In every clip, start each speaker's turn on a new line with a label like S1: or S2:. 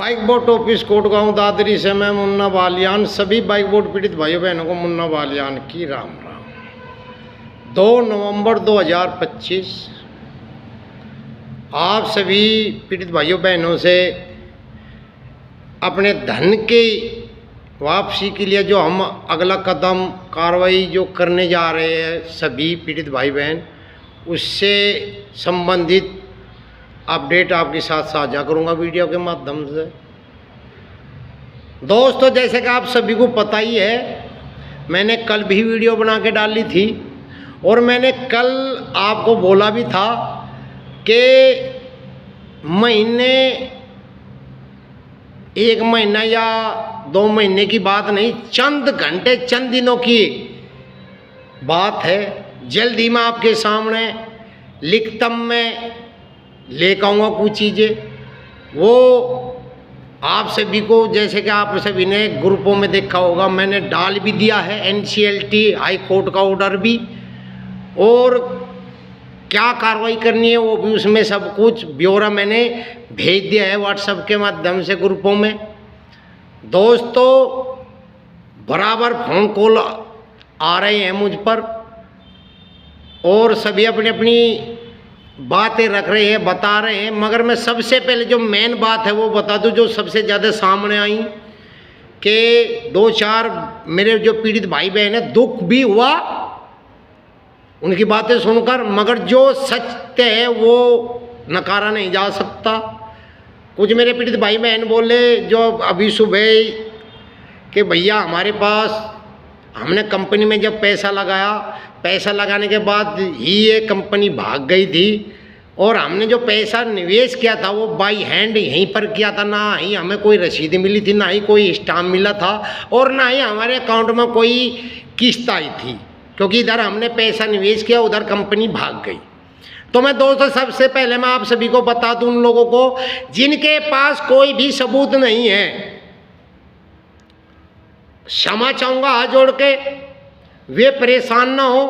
S1: Bike boat office Kotgaon Dadri से मैं मुन्ना बालियान सभी बाइक बोट पीड़ित भाइयों बहनों को मुन्ना बालियान की राम राम। 2 नवंबर 2025 आप सभी पीड़ित भाइयों बहनों से अपने धन के वापसी के लिए जो हम अगला कदम कार्रवाई जो करने जा रहे हैं सभी पीड़ित भाई बहन, उससे संबंधित अपडेट आपके साथ साझा करूंगा वीडियो के माध्यम से। दोस्तों, जैसे कि आप सभी को पता ही है, मैंने कल भी वीडियो बना के डाली थी और मैंने कल आपको बोला भी था कि महीने 1 महीना या 2 महीने की बात नहीं, चंद घंटे चंद दिनों की बात है। जल्दी मैं आपके सामने लिखतम में लेकर आऊँगा कुछ चीज़ें, वो आप सभी को, जैसे कि आप सभी ने ग्रुपों में देखा होगा, मैंने डाल भी दिया है NCLT हाई कोर्ट का ऑर्डर भी, और क्या कार्रवाई करनी है वो भी उसमें सब कुछ ब्यौरा मैंने भेज दिया है व्हाट्सएप के माध्यम से ग्रुपों में। दोस्तों, बराबर फ़ोन कॉल आ रहे हैं मुझ पर और सभी अपनी अपनी बातें रख रहे हैं, बता रहे हैं, मगर मैं सबसे पहले जो मेन बात है वो बता दूं, जो सबसे ज़्यादा सामने आई कि 2-4 मेरे जो पीड़ित भाई बहन हैं, दुख भी हुआ उनकी बातें सुनकर, मगर जो सत्य है वो नकारा नहीं जा सकता। कुछ मेरे पीड़ित भाई बहन बोले जो अभी सुबह कि भैया हमारे पास, हमने कंपनी में जब पैसा लगाया, पैसा लगाने के बाद ही ये कंपनी भाग गई थी और हमने जो पैसा निवेश किया था वो बाई हैंड यहीं पर किया था, ना ही हमें कोई रसीद मिली थी, ना ही कोई स्टाम्प मिला था और ना ही हमारे अकाउंट में कोई किस्त आई थी, क्योंकि इधर हमने पैसा निवेश किया, उधर कंपनी भाग गई। तो मैं दोस्तों सबसे पहले मैं आप सभी को बता दूं, उन लोगों को जिनके पास कोई भी सबूत नहीं है, क्षमा चाहूँगा हाथ जोड़ के, वे परेशान ना हो,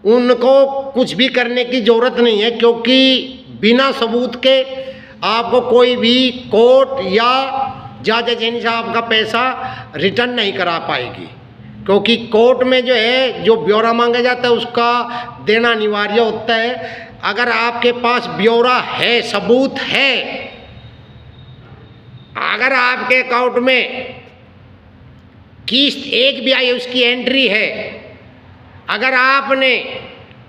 S1: उनको कुछ भी करने की ज़रूरत नहीं है, क्योंकि बिना सबूत के आपको कोई भी कोर्ट या जज एजेंसी से आपका पैसा रिटर्न नहीं करा पाएगी, क्योंकि कोर्ट में जो है जो ब्यौरा मांगा जाता है उसका देना अनिवार्य होता है। अगर आपके पास ब्यौरा है, सबूत है, अगर आपके अकाउंट में किस्त एक भी आई, उसकी एंट्री है, अगर आपने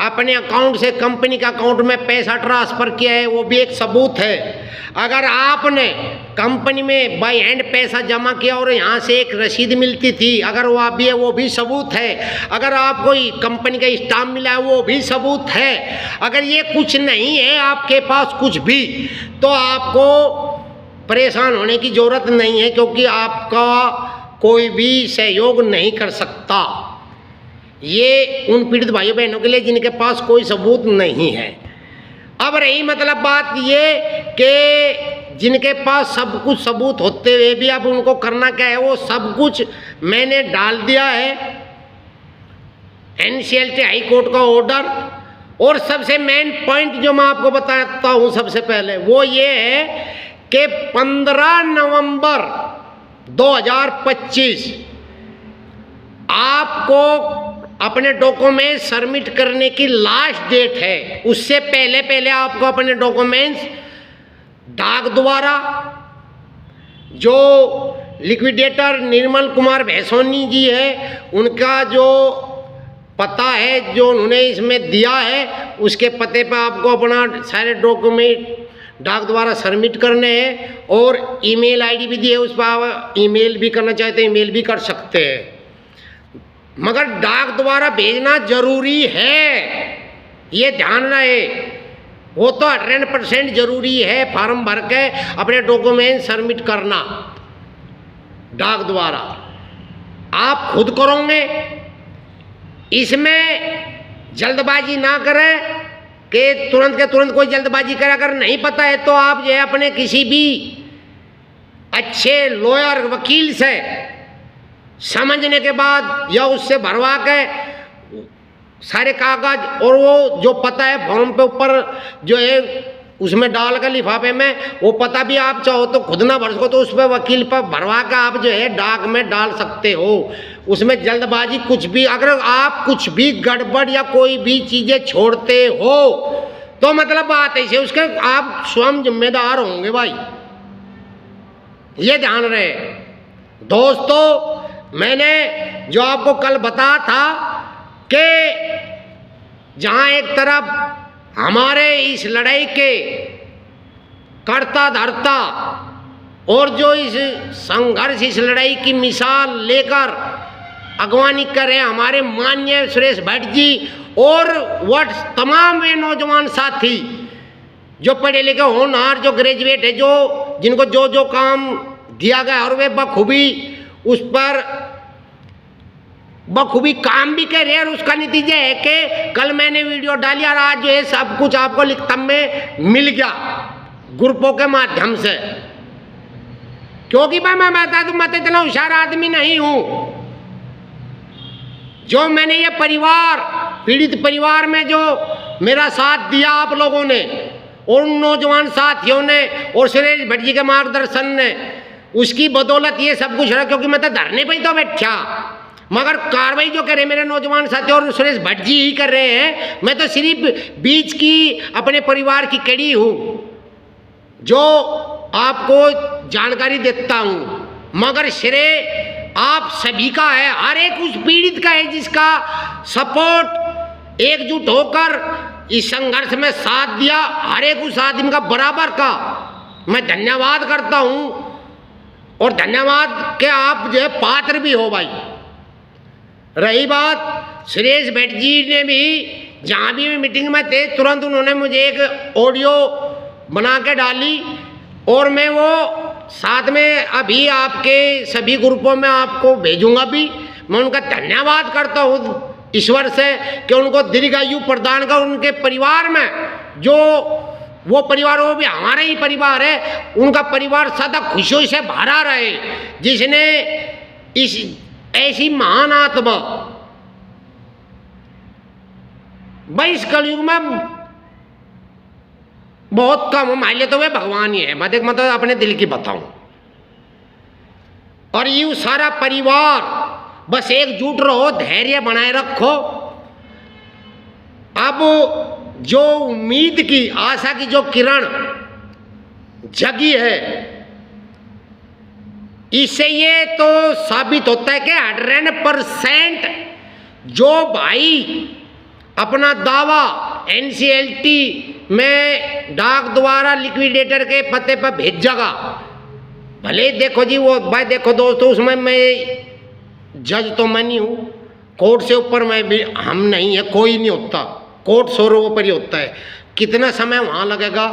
S1: अपने अकाउंट से कंपनी के अकाउंट में पैसा ट्रांसफ़र किया है, वो भी एक सबूत है, अगर आपने कंपनी में बाई हैंड पैसा जमा किया और यहाँ से एक रसीद मिलती थी, अगर वो भी है वो भी सबूत है, अगर आपको कंपनी का स्टाम्प मिला है वो भी सबूत है। अगर ये कुछ नहीं है आपके पास कुछ भी, तो आपको परेशान होने की ज़रूरत नहीं है, क्योंकि आपका कोई भी सहयोग नहीं कर सकता। ये उन पीड़ित भाइयों बहनों के लिए जिनके पास कोई सबूत नहीं है। अब रही मतलब बात ये कि जिनके पास सब कुछ सबूत होते हुए भी अब उनको करना क्या है, वो सब कुछ मैंने डाल दिया है NCLT हाई कोर्ट का ऑर्डर। और सबसे मेन पॉइंट जो मैं आपको बताता हूँ सबसे पहले, वो ये है कि 15 नवंबर 2025 आपको अपने डॉक्यूमेंट सबमिट करने की लास्ट डेट है। उससे पहले पहले आपको अपने डॉक्यूमेंट्स डाक द्वारा, जो लिक्विडेटर निर्मल कुमार भैसोनी जी है, उनका जो पता है जो उन्होंने इसमें दिया है, उसके पते पर आपको अपना सारे डॉक्यूमेंट डाक द्वारा सबमिट करने हैं। और ईमेल आईडी भी दी है, उस पर आप ईमेल भी करना चाहते हैं, ईमेल भी कर सकते हैं, मगर डाक द्वारा भेजना जरूरी है, ये ध्यान रहे। वो तो 100% जरूरी है, फॉर्म भर के अपने डॉक्यूमेंट सबमिट करना डाक द्वारा। आप खुद करोगे, इसमें जल्दबाजी ना करें कि तुरंत के तुरंत कोई जल्दबाजी करे। अगर नहीं पता है तो आप जो है अपने किसी भी अच्छे लॉयर वकील से समझने के बाद या उससे भरवा के सारे कागज और वो जो पता है फॉर्म पे ऊपर जो है उसमें डाल कर लिफाफे में, वो पता भी आप चाहो तो खुद ना भर सको तो उस पर वकील पर भरवा कर आप जो है डाक में डाल सकते हो। उसमें जल्दबाजी कुछ भी, अगर आप कुछ भी गड़बड़ या कोई भी चीज़ें छोड़ते हो तो मतलब बात ऐसे उसके आप स्वयं जिम्मेदार होंगे भाई, ये ध्यान रहे। दोस्तों मैंने जो आपको कल बताया था कि जहाँ एक तरफ हमारे इस लड़ाई के कर्ता धर्ता और जो इस संघर्ष, इस लड़ाई की मिसाल लेकर अगवानी कर रहे हमारे माननीय सुरेश भट्ट जी और वह तमाम वे नौजवान साथी जो पढ़े लिखे होनहार, जो ग्रेजुएट है, जो जिनको जो जो काम दिया गया और वे बखूबी उस पर बखूबी काम भी कर रहे हैं। और उसका नतीजा है कि कल मैंने वीडियो डाली और आज जो है सब कुछ आपको लिखता में मिल गया ग्रुपों के माध्यम से, क्योंकि भाई मैं बता दूं मैं तो इतना होशियार आदमी नहीं हूं। जो मैंने ये परिवार, पीड़ित परिवार में जो मेरा साथ दिया आप लोगों ने और उन नौजवान साथियों ने और सुरेश भट्ट जी के मार्गदर्शन ने, उसकी बदौलत ये सब कुछ रहा। क्योंकि मैं तो धरने पे ही तो बैठा, मगर कार्रवाई जो करे मेरे नौजवान साथी और सुरेश भट्ट जी ही कर रहे हैं। मैं तो सिर्फ बीच की अपने परिवार की कड़ी हूँ जो आपको जानकारी देता हूँ, मगर श्रेय आप सभी का है, हर एक उस पीड़ित का है जिसका सपोर्ट एकजुट होकर इस संघर्ष में साथ दिया। हर एक उस आदमी का बराबर का मैं धन्यवाद करता हूँ और धन्यवाद के आप जो है पात्र भी हो भाई। रही बात सुरेश भट्ट जी ने भी जहाँ भी मीटिंग में थे तुरंत उन्होंने मुझे एक ऑडियो बना के डाली और मैं वो साथ में अभी आपके सभी ग्रुपों में आपको भेजूंगा भी। मैं उनका धन्यवाद करता हूँ ईश्वर से कि उनको दीर्घायु प्रदान कर उनके परिवार में जो वो परिवार, वो भी हमारा ही परिवार है, उनका परिवार सदा खुशियों से भरा रहे, जिसने इस ऐसी महान आत्मा भाई इस कलयुग में बहुत कम, हमारे लिए तो वे भगवान ही है। मतलब अपने दिल की बताऊं, और ये सारा परिवार बस एकजुट रहो, धैर्य बनाए रखो। अब जो उम्मीद की, आशा की जो किरण जगी है, इससे ये तो साबित होता है कि 100% जो भाई अपना दावा एनसीएलटी में डाक द्वारा लिक्विडेटर के पते पर भेजेगा, भले देखो जी वो भाई देखो दोस्तों, उसमें मैं जज तो मैं नहीं हूँ, कोर्ट से ऊपर मैं भी हम नहीं है, कोई नहीं होता, कोर्ट स्वरूप पर ही होता है। कितना समय वहाँ लगेगा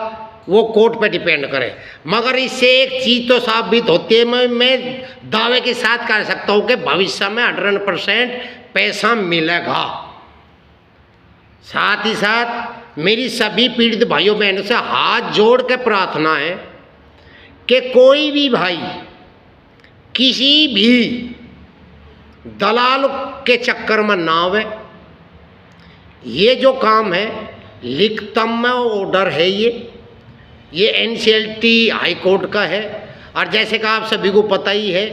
S1: वो कोर्ट पे डिपेंड करे, मगर इससे एक चीज़ तो साबित होती है, मैं दावे के साथ कह सकता हूँ कि भविष्य में 100% पैसा मिलेगा। साथ ही साथ मेरी सभी पीड़ित भाइयों बहनों से हाथ जोड़ के प्रार्थना है कि कोई भी भाई किसी भी दलाल के चक्कर में ना आवे। ये जो काम है लिखतम में ऑर्डर है, ये एनसीएलटी हाई कोर्ट का है, और जैसे कि आप सभी को पता ही है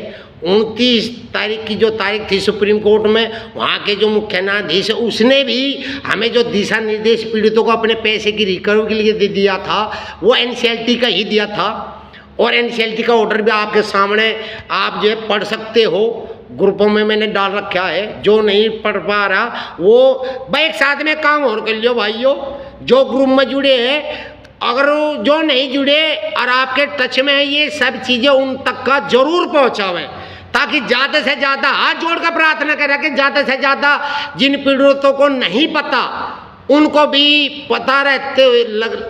S1: 29 तारीख की जो तारीख थी सुप्रीम कोर्ट में, वहाँ के जो मुख्य न्यायाधीश है उसने भी हमें जो दिशा निर्देश पीड़ितों को अपने पैसे की रिकवरी के लिए दे दिया था वो एनसीएलटी का ही दिया था। और एनसीएलटी का ऑर्डर भी आपके सामने आप जो है पढ़ सकते हो, ग्रुपों में मैंने डाल रखा है। जो नहीं पढ़ पा रहा वो भाई एक साथ में काम और कर लियो भाइयों, जो ग्रुप में जुड़े हैं, अगर जो नहीं जुड़े और आपके टच में है, ये सब चीज़ें उन तक का जरूर पहुँचावे, ताकि ज़्यादा से ज़्यादा हाथ जोड़कर प्रार्थना करें कि ज़्यादा से ज़्यादा जिन पीड़ितों को नहीं पता उनको भी पता रहते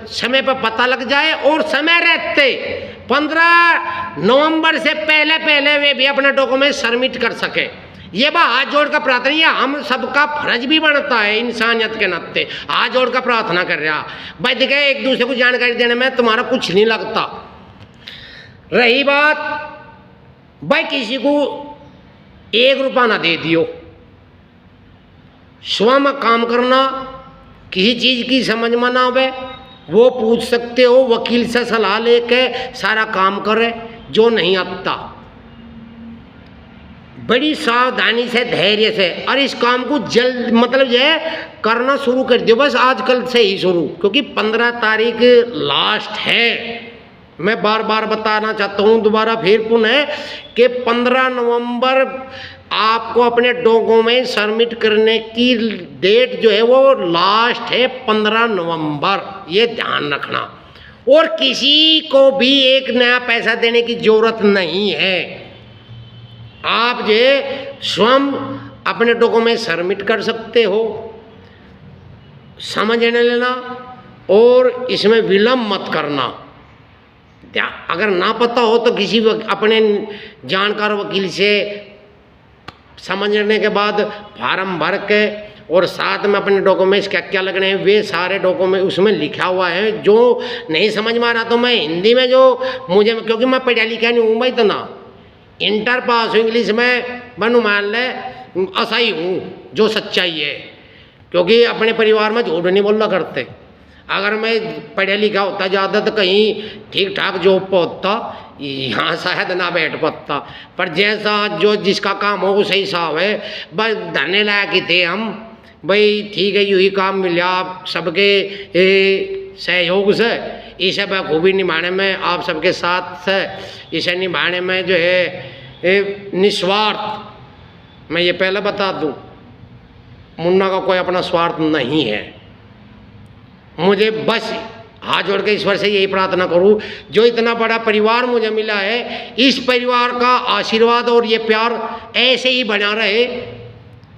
S1: समय पर पता लग जाए, और समय रहते 15 नवंबर से पहले वे भी अपना डॉक्यूमेंट सबमिट कर सके। ये बात हाथ जोड़ कर प्रार्थना, ये हम सबका फर्ज भी बनता है इंसानियत के नाते, हाथ जोड़ कर प्रार्थना कर रहा भाई। देखे एक दूसरे को जानकारी देने में तुम्हारा कुछ नहीं लगता। रही बात भाई किसी को 1 रुपया ना दे दियो, स्वयं काम करना, किसी चीज़ की समझ में ना आवे वो पूछ सकते हो, वकील से सलाह लेके सारा काम करे। जो नहीं आता बड़ी सावधानी से, धैर्य से, और इस काम को जल्द मतलब ये करना शुरू कर दियो बस आजकल से ही शुरू, क्योंकि 15 तारीख लास्ट है। मैं बार बार बताना चाहता हूँ दोबारा फिर पुनः कि 15 नवंबर आपको अपने डॉक्यूमेंट सबमिट करने की डेट जो है वो लास्ट है 15 नवंबर, ये ध्यान रखना। और किसी को भी एक नया पैसा देने की जरूरत नहीं है। आप जो स्वयं अपने डॉक्यूमेंट सबमिट कर सकते हो, समझ लेना, और इसमें विलम्ब मत करना। अगर ना पता हो तो किसी अपने जानकार वकील से समझने के बाद फार्म भर के, और साथ में अपने डॉक्यूमेंट्स क्या क्या लगने हैं वे सारे डॉक्यूमेंट उसमें लिखा हुआ है। जो नहीं समझ में आ रहा तो मैं हिंदी में जो मुझे, क्योंकि मैं पढ़ा लिखा नहीं हूँ भाई, तो ना इंटर पास हूँ इंग्लिश में, बनू मान ले असही हूँ जो सच्चाई है, क्योंकि अपने परिवार में झूठ नहीं बोलना करते। अगर मैं पढ़ा लिखा होता ज़्यादा तो कहीं ठीक ठाक जॉब पर होता, यहाँ शायद ना बैठ पाता। पर जैसा जो जिसका काम हो सही साहब है, बस धरने लायक ही थे हम भाई, ठीक है यही काम मिला आप सबके सहयोग से। इसे बखूबी निभाने में आप सबके साथ से, इसे निभाने में जो है निस्वार्थ, मैं ये पहले बता दूँ, मुन्ना का कोई अपना स्वार्थ नहीं है। मुझे बस हाथ जोड़ के ईश्वर से यही प्रार्थना करूं, जो इतना बड़ा परिवार मुझे मिला है, इस परिवार का आशीर्वाद और ये प्यार ऐसे ही बना रहे।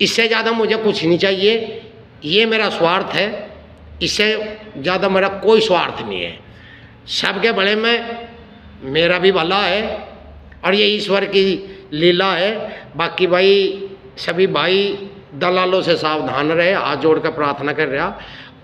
S1: इससे ज़्यादा मुझे कुछ नहीं चाहिए। ये मेरा स्वार्थ है, इससे ज़्यादा मेरा कोई स्वार्थ नहीं है। सबके भले में मेरा भी भला है, और ये ईश्वर की लीला है। बाकी भाई सभी भाई दलालों से सावधान रहे, हाथ जोड़ कर प्रार्थना कर रहा,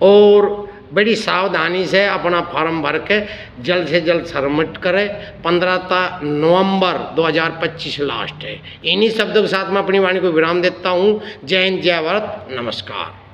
S1: और बड़ी सावधानी से अपना फॉर्म भर के जल्द से जल्द सबमिट करें। 15 नवंबर 2025 लास्ट है। इन्हीं शब्दों के साथ मैं अपनी वाणी को विराम देता हूँ। जय हिंद, जय भारत, नमस्कार।